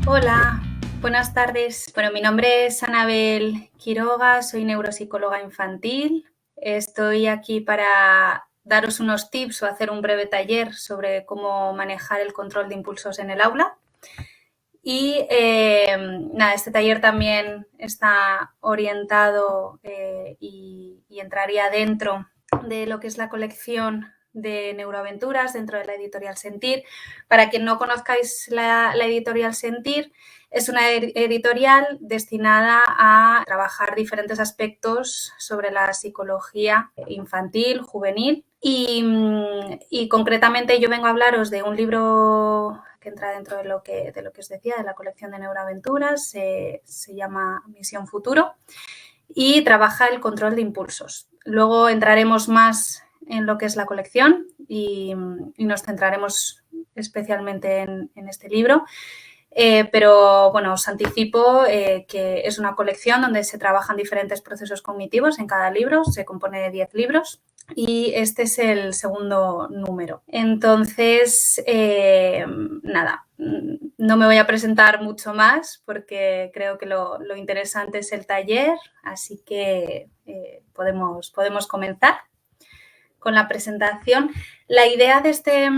Hola, buenas tardes. Bueno, mi nombre es Anabel Quiroga, soy neuropsicóloga infantil. Estoy aquí para daros unos tips o hacer un breve taller sobre cómo manejar el control de impulsos en el aula. Y este taller también está orientado y entraría dentro de lo que es la colección de Neuroaventuras dentro de la editorial Sentir. Para quien no conozcáis la editorial Sentir, es una editorial destinada a trabajar diferentes aspectos sobre la psicología infantil, juvenil y concretamente yo vengo a hablaros de un libro que entra dentro de lo que os decía, de la colección de Neuroaventuras, se llama Misión Futuro y trabaja el control de impulsos. Luego entraremos más en lo que es la colección y nos centraremos especialmente en este libro. Pero bueno, os anticipo que es una colección donde se trabajan diferentes procesos cognitivos en cada libro, se compone de 10 libros y este es el segundo número. Entonces, nada, no me voy a presentar mucho más porque creo que lo interesante es el taller, así que podemos comenzar con la presentación. La idea de este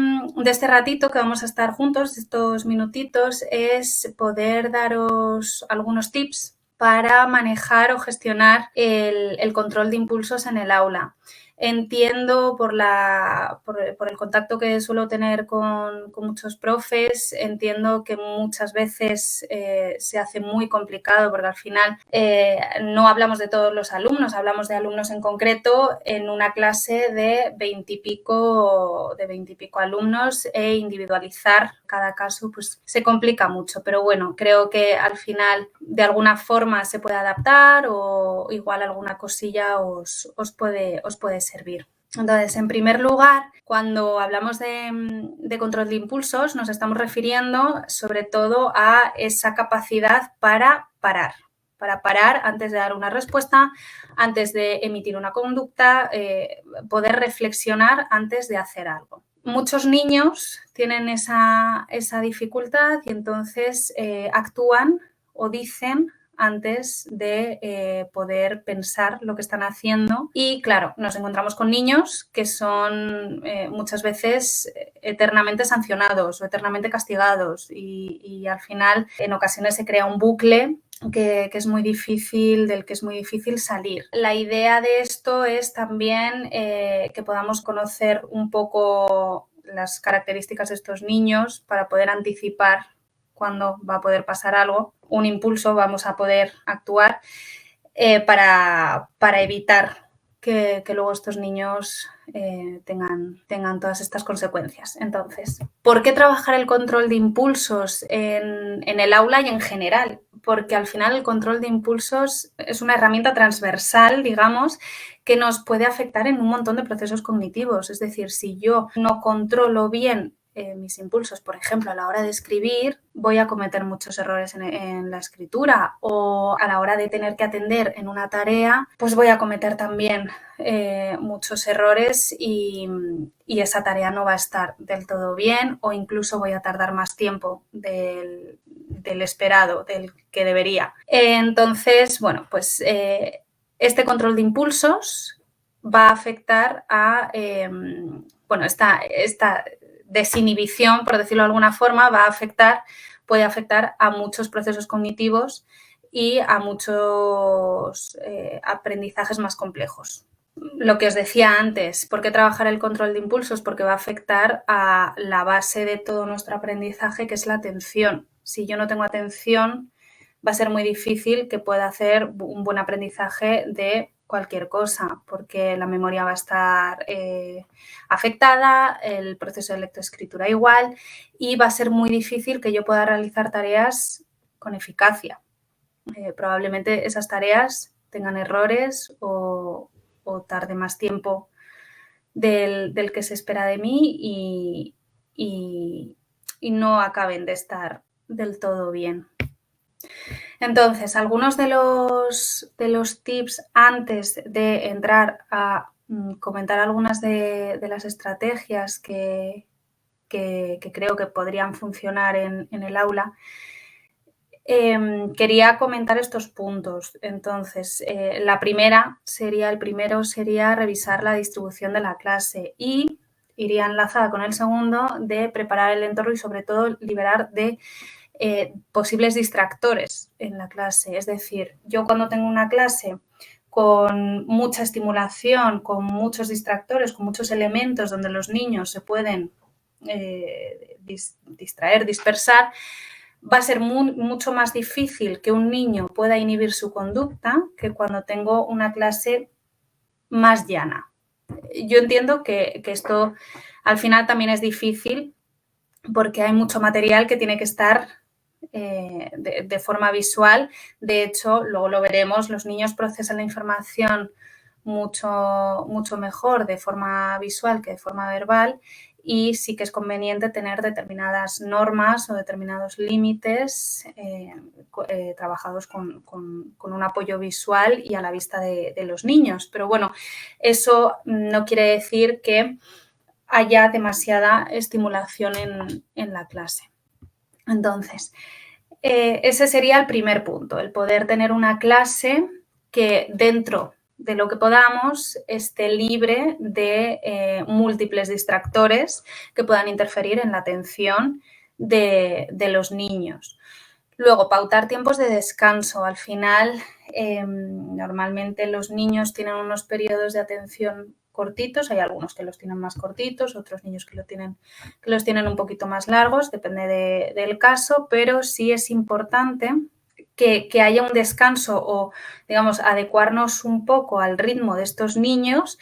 ratito que vamos a estar juntos, estos minutitos, es poder daros algunos tips para manejar o gestionar el control de impulsos en el aula. Entiendo por el contacto que suelo tener con muchos profes, entiendo que muchas veces se hace muy complicado porque al final no hablamos de todos los alumnos, hablamos de alumnos en concreto en una clase de 20 y pico alumnos e individualizar cada caso pues se complica mucho, pero bueno, creo que al final de alguna forma se puede adaptar o igual alguna cosilla os puede servir. Entonces, en primer lugar, cuando hablamos de control de impulsos, nos estamos refiriendo sobre todo a esa capacidad para parar antes de dar una respuesta, antes de emitir una conducta, poder reflexionar antes de hacer algo. Muchos niños tienen esa dificultad y entonces actúan o dicen antes de poder pensar lo que están haciendo. Y claro, nos encontramos con niños que son muchas veces eternamente sancionados o eternamente castigados y al final en ocasiones se crea un bucle que es muy difícil, del que es muy difícil salir. La idea de esto es también que podamos conocer un poco las características de estos niños para poder anticipar cuándo va a poder pasar algo, un impulso, vamos a poder actuar para evitar que luego estos niños tengan todas estas consecuencias. Entonces, ¿por qué trabajar el control de impulsos en el aula y en general? Porque al final el control de impulsos es una herramienta transversal, digamos, que nos puede afectar en un montón de procesos cognitivos. Es decir, si yo no controlo bien mis impulsos, por ejemplo, a la hora de escribir, voy a cometer muchos errores en la escritura o a la hora de tener que atender en una tarea, pues voy a cometer también muchos errores y esa tarea no va a estar del todo bien o incluso voy a tardar más tiempo del esperado, del que debería. Entonces, bueno, pues este control de impulsos va a afectar a, esta desinhibición, por decirlo de alguna forma, puede afectar a muchos procesos cognitivos y a muchos aprendizajes más complejos. Lo que os decía antes, ¿por qué trabajar el control de impulsos? Porque va a afectar a la base de todo nuestro aprendizaje, que es la atención. Si yo no tengo atención, va a ser muy difícil que pueda hacer un buen aprendizaje de cualquier cosa, porque la memoria va a estar afectada, el proceso de lectoescritura igual, y va a ser muy difícil que yo pueda realizar tareas con eficacia. Probablemente esas tareas tengan errores o tarde más tiempo del que se espera de mí y no acaben de estar del todo bien. Entonces, algunos de los tips antes de entrar a comentar algunas de las estrategias que creo que podrían funcionar en el aula quería comentar estos puntos. Entonces, el primero sería revisar la distribución de la clase y iría enlazada con el segundo de preparar el entorno y sobre todo liberar de posibles distractores en la clase. Es decir, yo cuando tengo una clase con mucha estimulación, con muchos distractores, con muchos elementos donde los niños se pueden distraer, dispersar, va a ser mucho más difícil que un niño pueda inhibir su conducta que cuando tengo una clase más llana. Yo entiendo que esto al final también es difícil porque hay mucho material que tiene que estar de forma visual. De hecho, luego lo veremos, los niños procesan la información mucho mejor de forma visual que de forma verbal y sí que es conveniente tener determinadas normas o determinados límites trabajados con un apoyo visual y a la vista de los niños. Pero bueno, eso no quiere decir que haya demasiada estimulación en la clase. Entonces, ese sería el primer punto, el poder tener una clase que dentro de lo que podamos esté libre de múltiples distractores que puedan interferir en la atención de los niños. Luego, pautar tiempos de descanso. Al final, normalmente los niños tienen unos periodos de atención cortitos, hay algunos que los tienen más cortitos, otros niños que los tienen un poquito más largos, depende del caso, pero sí es importante que haya un descanso o, digamos, adecuarnos un poco al ritmo de estos niños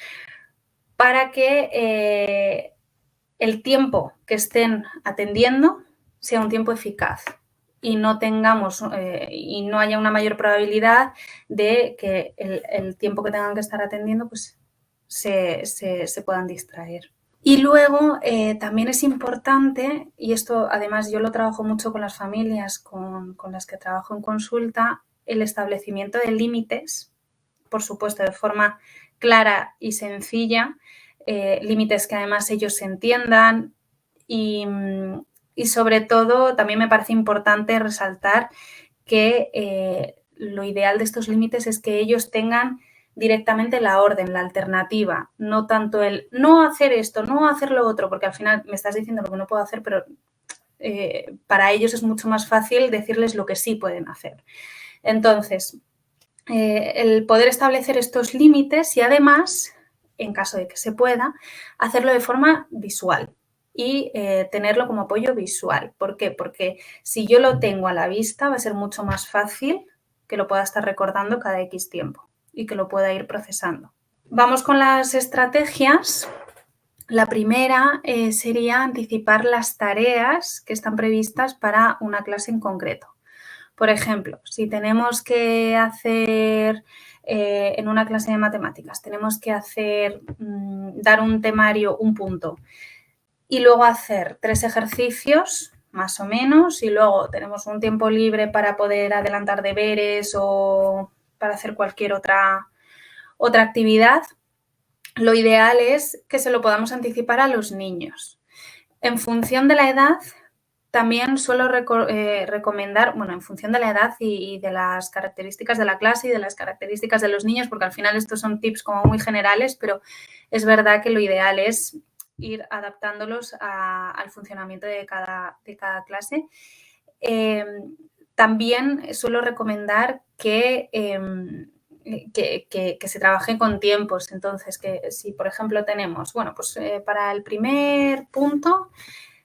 para que el tiempo que estén atendiendo sea un tiempo eficaz y no tengamos y no haya una mayor probabilidad de que el tiempo que tengan que estar atendiendo pues se puedan distraer. Y luego también es importante, y esto además yo lo trabajo mucho con las familias con las que trabajo en consulta, el establecimiento de límites, por supuesto de forma clara y sencilla, límites que además ellos se entiendan y sobre todo también me parece importante resaltar que lo ideal de estos límites es que ellos tengan directamente la orden, la alternativa, no tanto el no hacer esto, no hacer lo otro, porque al final me estás diciendo lo que no puedo hacer, pero para ellos es mucho más fácil decirles lo que sí pueden hacer. Entonces, el poder establecer estos límites y además, en caso de que se pueda, hacerlo de forma visual y tenerlo como apoyo visual. ¿Por qué? Porque si yo lo tengo a la vista va a ser mucho más fácil que lo pueda estar recordando cada X tiempo y que lo pueda ir procesando. Vamos con las estrategias. La primera sería anticipar las tareas que están previstas para una clase en concreto. Por ejemplo, si tenemos que hacer en una clase de matemáticas, tenemos que dar un temario, un punto, y luego hacer 3 ejercicios, más o menos, y luego tenemos un tiempo libre para poder adelantar deberes o para hacer cualquier otra actividad, lo ideal es que se lo podamos anticipar a los niños. En función de la edad, también suelo recomendar, bueno, en función de la edad y de las características de la clase y de las características de los niños, porque al final estos son tips como muy generales, pero es verdad que lo ideal es ir adaptándolos al funcionamiento de cada clase. También suelo recomendar que se trabaje con tiempos. Entonces, que si, por ejemplo, tenemos, bueno, pues para el primer punto,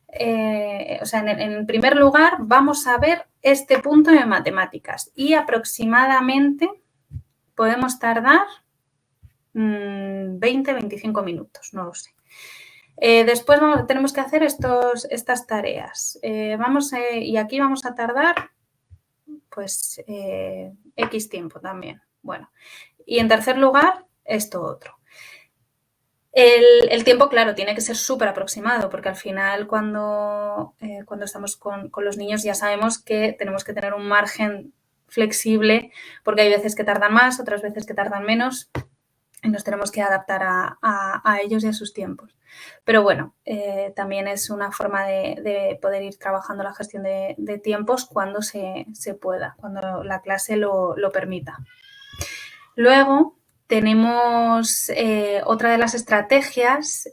o sea, en primer lugar, vamos a ver este punto de matemáticas y aproximadamente podemos tardar 20-25 minutos, no lo sé. Después tenemos que hacer estas tareas. Y aquí vamos a tardar pues X tiempo también. Bueno, y en tercer lugar, esto otro. El tiempo, claro, tiene que ser súper aproximado, porque al final cuando estamos con los niños ya sabemos que tenemos que tener un margen flexible, porque hay veces que tardan más, otras veces que tardan menos. y nos tenemos que adaptar a ellos y a sus tiempos. Pero bueno, también es una forma de poder ir trabajando la gestión de tiempos cuando se pueda, cuando la clase lo permita. Luego tenemos otra de las estrategias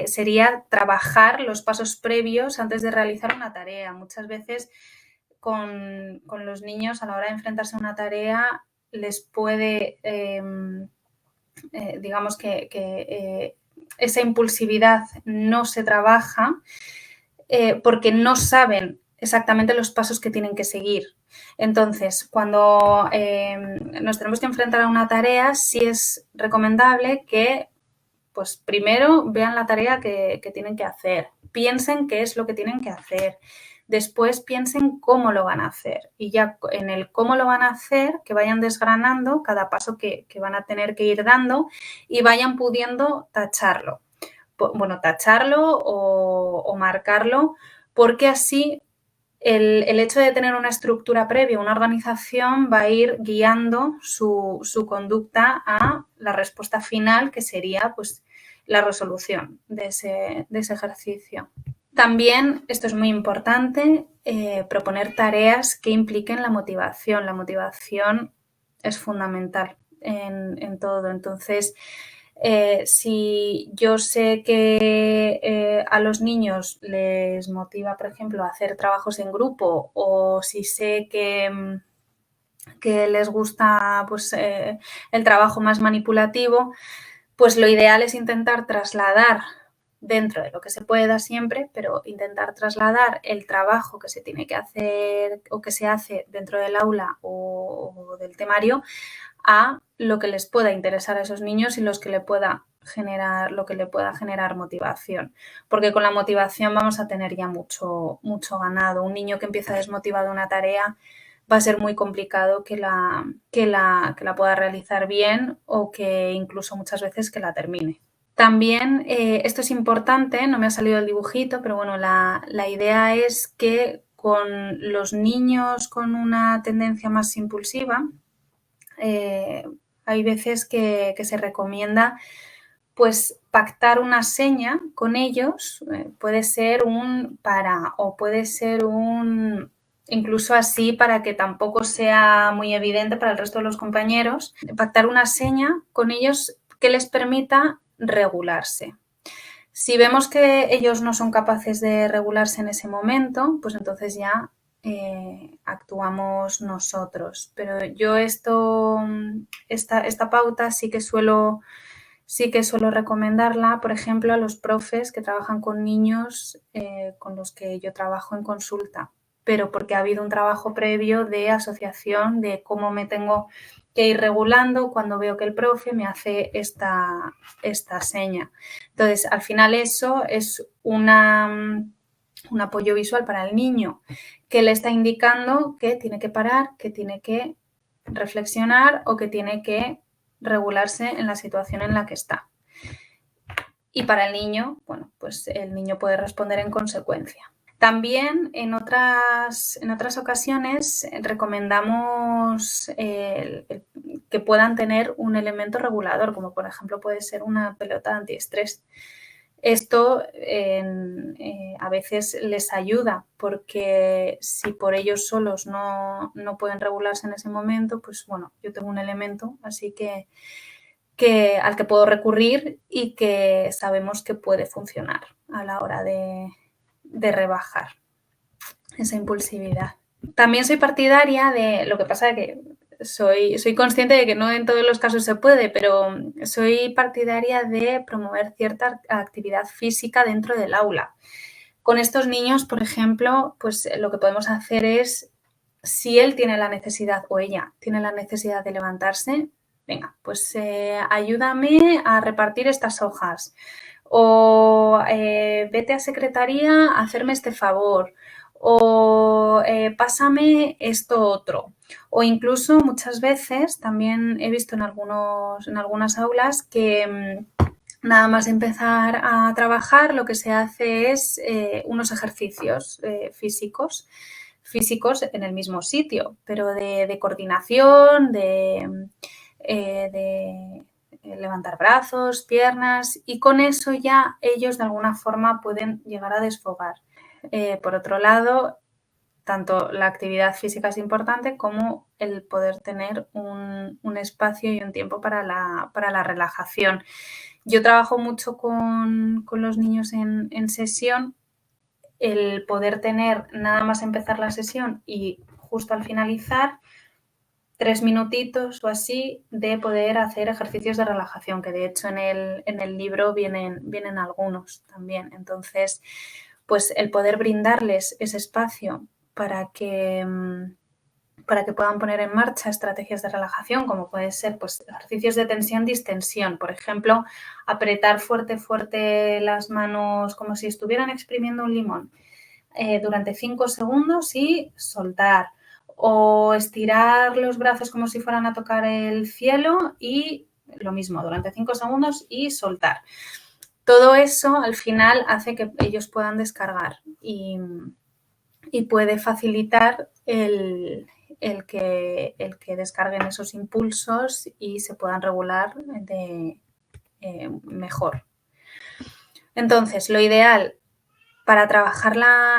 sería trabajar los pasos previos antes de realizar una tarea. Muchas veces con los niños, a la hora de enfrentarse a una tarea, les puede, digamos que esa impulsividad no se trabaja porque no saben exactamente los pasos que tienen que seguir. Entonces, cuando nos tenemos que enfrentar a una tarea, sí es recomendable que pues primero vean la tarea que tienen que hacer, piensen qué es lo que tienen que hacer, después piensen cómo lo van a hacer y ya en el cómo lo van a hacer, que vayan desgranando cada paso que van a tener que ir dando y vayan pudiendo tacharlo. Bueno, tacharlo o marcarlo, porque así el hecho de tener una estructura previa, una organización, va a ir guiando su conducta a la respuesta final, que sería pues, la resolución de ese ejercicio. También, esto es muy importante, proponer tareas que impliquen la motivación. La motivación es fundamental en todo. Entonces, si yo sé que a los niños les motiva, por ejemplo, a hacer trabajos en grupo, o si sé que les gusta pues, el trabajo más manipulativo, pues lo ideal es intentar trasladar, dentro de lo que se pueda siempre, pero intentar trasladar el trabajo que se tiene que hacer o que se hace dentro del aula o del temario a lo que les pueda interesar a esos niños y lo que le pueda generar motivación. Porque con la motivación vamos a tener ya mucho ganado. Un niño que empieza desmotivado una tarea va a ser muy complicado que la pueda realizar bien o que incluso muchas veces que la termine. También, esto es importante, no me ha salido el dibujito, pero bueno, la idea es que con los niños con una tendencia más impulsiva, hay veces que se recomienda pues pactar una seña con ellos, puede ser un para o puede ser un incluso así para que tampoco sea muy evidente para el resto de los compañeros, pactar una seña con ellos que les permita regularse. Si vemos que ellos no son capaces de regularse en ese momento, pues entonces ya actuamos nosotros. Pero yo esta pauta sí que suelo recomendarla, por ejemplo, a los profes que trabajan con niños con los que yo trabajo en consulta, pero porque ha habido un trabajo previo de asociación de cómo me tengo que ir regulando cuando veo que el profe me hace esta seña. Entonces, al final eso es un apoyo visual para el niño que le está indicando que tiene que parar, que tiene que reflexionar o que tiene que regularse en la situación en la que está. Y para el niño, bueno, pues el niño puede responder en consecuencia. También en otras ocasiones recomendamos que puedan tener un elemento regulador, como por ejemplo puede ser una pelota antiestrés. Esto a veces les ayuda porque si por ellos solos no pueden regularse en ese momento, pues bueno, yo tengo un elemento, así que al que puedo recurrir y que sabemos que puede funcionar a la hora de rebajar esa impulsividad. También soy partidaria de, lo que pasa es que soy consciente de que no en todos los casos se puede, pero soy partidaria de promover cierta actividad física dentro del aula. Con estos niños, por ejemplo, pues lo que podemos hacer es, si él tiene la necesidad o ella tiene la necesidad de levantarse, venga, pues ayúdame a repartir estas hojas o vete a secretaría a hacerme este favor o pásame esto otro. O incluso muchas veces también he visto en algunas aulas que nada más empezar a trabajar lo que se hace es unos ejercicios físicos en el mismo sitio, pero de coordinación, levantar brazos, piernas, y con eso ya ellos de alguna forma pueden llegar a desfogar. Por otro lado, tanto la actividad física es importante como el poder tener un espacio y un tiempo para la relajación. Yo trabajo mucho con los niños en sesión, el poder tener nada más empezar la sesión y justo al finalizar 3 minutitos o así de poder hacer ejercicios de relajación, que de hecho en el libro vienen algunos también. Entonces, pues el poder brindarles ese espacio para que puedan poner en marcha estrategias de relajación, como puede ser pues, ejercicios de tensión-distensión. Por ejemplo, apretar fuerte, fuerte las manos como si estuvieran exprimiendo un limón durante 5 segundos y soltar. O estirar los brazos como si fueran a tocar el cielo y lo mismo, durante 5 segundos y soltar. Todo eso al final hace que ellos puedan descargar y puede facilitar el que descarguen esos impulsos y se puedan regular mejor. Entonces, lo ideal para trabajar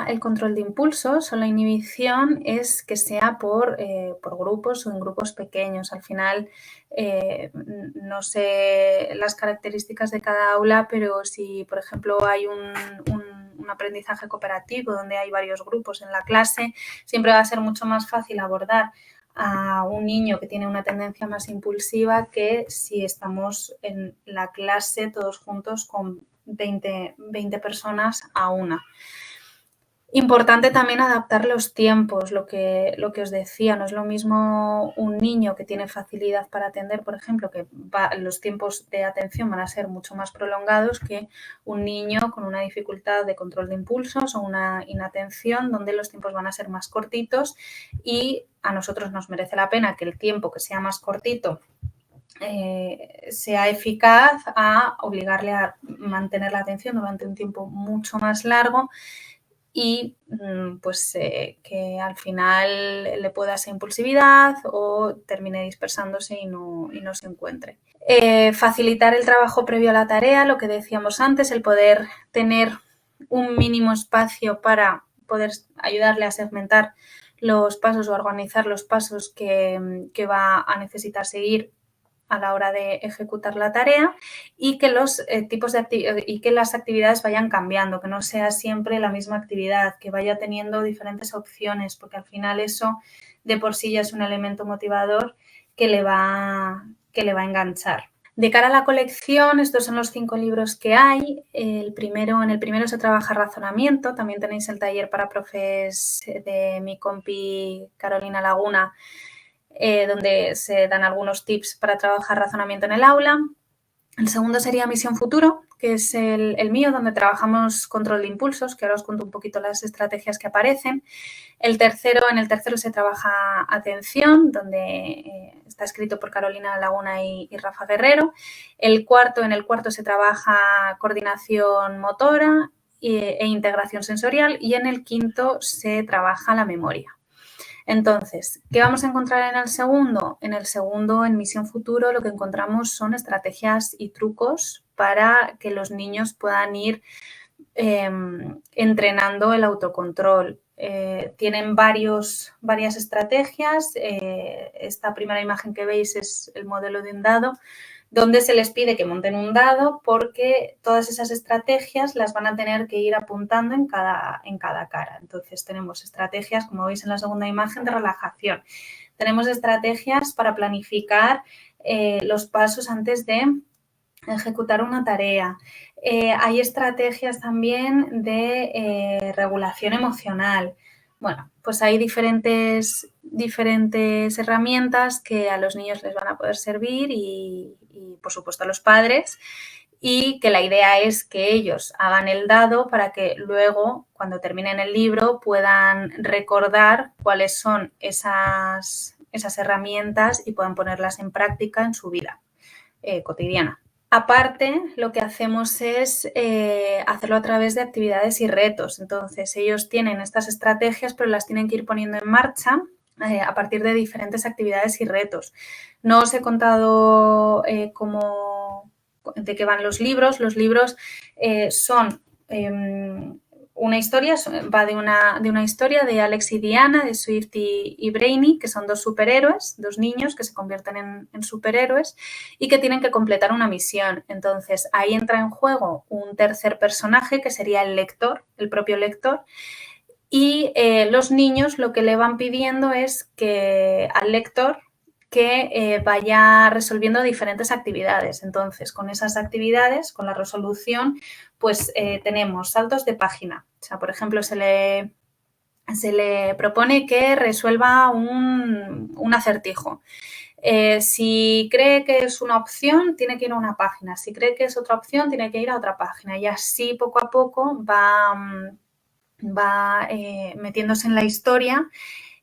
el control de impulsos o la inhibición es que sea por grupos o en grupos pequeños. Al final, no sé las características de cada aula, pero si, por ejemplo, hay un aprendizaje cooperativo donde hay varios grupos en la clase, siempre va a ser mucho más fácil abordar a un niño que tiene una tendencia más impulsiva que si estamos en la clase todos juntos con 20 personas a una. Importante también adaptar los tiempos, lo que os decía, no es lo mismo un niño que tiene facilidad para atender, por ejemplo, que los tiempos de atención van a ser mucho más prolongados que un niño con una dificultad de control de impulsos o una inatención donde los tiempos van a ser más cortitos y a nosotros nos merece la pena que el tiempo que sea más cortito sea eficaz a obligarle a mantener la atención durante un tiempo mucho más largo y pues que al final le pueda esa impulsividad o termine dispersándose y no se encuentre. Facilitar el trabajo previo a la tarea, lo que decíamos antes, el poder tener un mínimo espacio para poder ayudarle a segmentar los pasos o organizar los pasos que va a necesitar seguir a la hora de ejecutar la tarea y que los tipos de y que las actividades vayan cambiando, que no sea siempre la misma actividad, que vaya teniendo diferentes opciones, porque al final eso de por sí ya es un elemento motivador que le va a enganchar. De cara a la colección, estos son los 5 libros que hay. En el primero se trabaja razonamiento, también tenéis el taller para profes de mi compi Carolina Laguna, donde se dan algunos tips para trabajar razonamiento en el aula. El segundo sería Misión Futuro, que es el mío, donde trabajamos control de impulsos, que ahora os cuento un poquito las estrategias que aparecen. En el tercero se trabaja atención, donde está escrito por Carolina Laguna y Rafa Guerrero. En el cuarto se trabaja coordinación motora e integración sensorial y en el quinto se trabaja la memoria. Entonces, ¿qué vamos a encontrar en el segundo? En el segundo, en Misión Futuro, lo que encontramos son estrategias y trucos para que los niños puedan ir entrenando el autocontrol. Tienen varias estrategias. Esta primera imagen que veis es el modelo de un dado, donde se les pide que monten un dado porque todas esas estrategias las van a tener que ir apuntando en cada cara. Entonces tenemos estrategias, como veis en la segunda imagen, de relajación. Tenemos estrategias para planificar los pasos antes de ejecutar una tarea. Hay estrategias también de regulación emocional. Bueno, pues hay diferentes herramientas que a los niños les van a poder servir y por supuesto a los padres, y que la idea es que ellos hagan el dado para que luego, cuando terminen el libro, puedan recordar cuáles son esas herramientas y puedan ponerlas en práctica en su vida cotidiana. Aparte, lo que hacemos es hacerlo a través de actividades y retos. Entonces, ellos tienen estas estrategias, pero las tienen que ir poniendo en marcha a partir de diferentes actividades y retos. No os he contado de qué van los libros. Los libros son una historia, va de una historia de Alex y Diana, de Swift y Brainy, que son dos superhéroes, dos niños que se convierten en superhéroes y que tienen que completar una misión. Entonces, ahí entra en juego un tercer personaje, que sería el lector, el propio lector, y los niños lo que le van pidiendo es que al lector que vaya resolviendo diferentes actividades. Entonces, con esas actividades, con la resolución, pues tenemos saltos de página. O sea, por ejemplo, se le propone que resuelva un acertijo. Si cree que es una opción, tiene que ir a una página. Si cree que es otra opción, tiene que ir a otra página. Y así, poco a poco, va metiéndose en la historia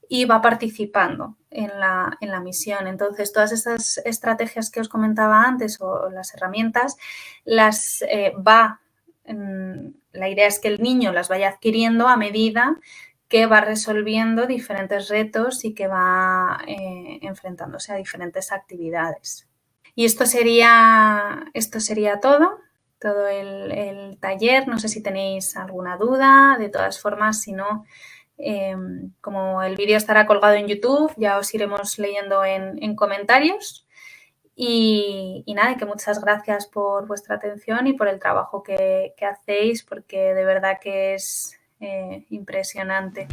y va participando en la misión. Entonces, todas esas estrategias que os comentaba antes o las herramientas, la idea es que el niño las vaya adquiriendo a medida que va resolviendo diferentes retos y que va enfrentándose a diferentes actividades. Y esto sería todo el taller. No sé si tenéis alguna duda. De todas formas, si no, como el vídeo estará colgado en YouTube, ya os iremos leyendo en comentarios. Y nada, que muchas gracias por vuestra atención y por el trabajo que hacéis, porque de verdad que es impresionante.